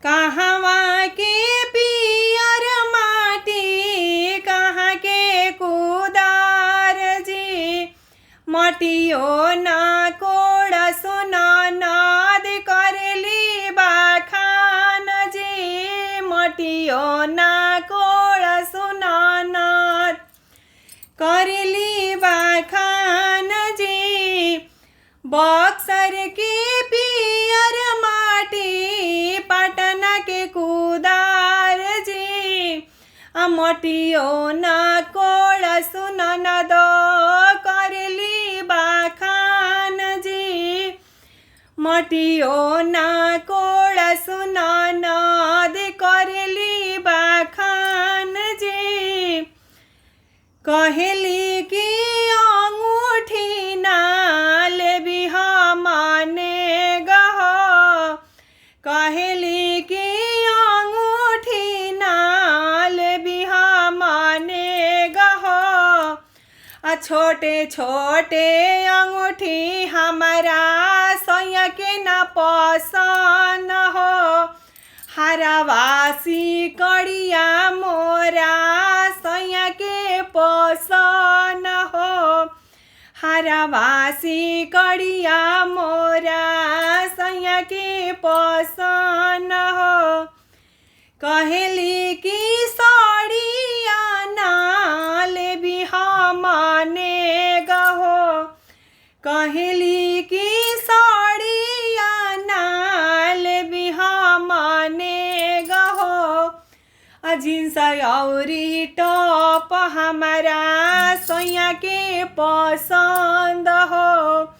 कहवा के पियर माटी कहाँ के कुदार जी, मटियो ना कोड़ सुन नाद करली बाखान जी, मटियो ना कोड़ सुन नाद करली बाखान जी। बक्सर के पियर माटी पटना के कुदार जी, मटियो ना कोड़ सुन नद करली बाखान जी, मटियो ना कोड़ सुन नद करली बाखान जी। कहली कि अंगूठी ना लेबी हमने गह, कहली कि अंगूठी ना लेबी हमने गह। छोटे छोटे अंगूठी हमारा सैया के न पसंद हो, हरावासी कड़िया मोरा सैया के पसंद हो, हरावासी कड़िया मोरा सैया के पसंद हो। कहली कि साड़िया ना लेबी हमने गहो, कहली कि साड़िया ना लेबी हमने गहो। जींस औरी टॉप हमारा सैया के पसंद हो,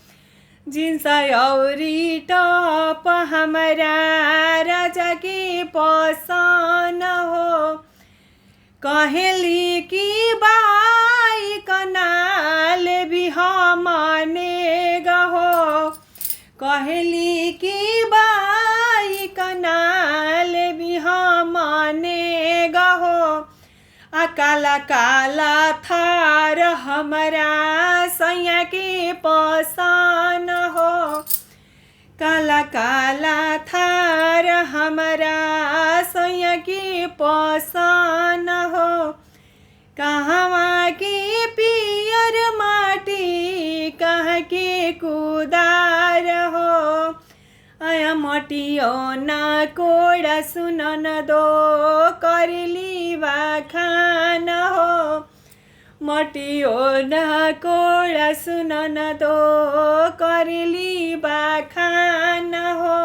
जींस औरी टॉप हमारा राजा के पसंद हो। कहली कि बाइक ना लेबी हमने गहो, कहली कि बाइक ना लेबी हमने गहो। काला काला थार हमारा सैया के पसंद हो, काला काला थार हमारा सैया के पसंद हो। कहवा के पियर माटी कहाँ के कुदार हो, आया मटियो ना कोड़ सुन दो करली बाखान हो, मटियो ना कोड़ सुन दो करली बाखान हो।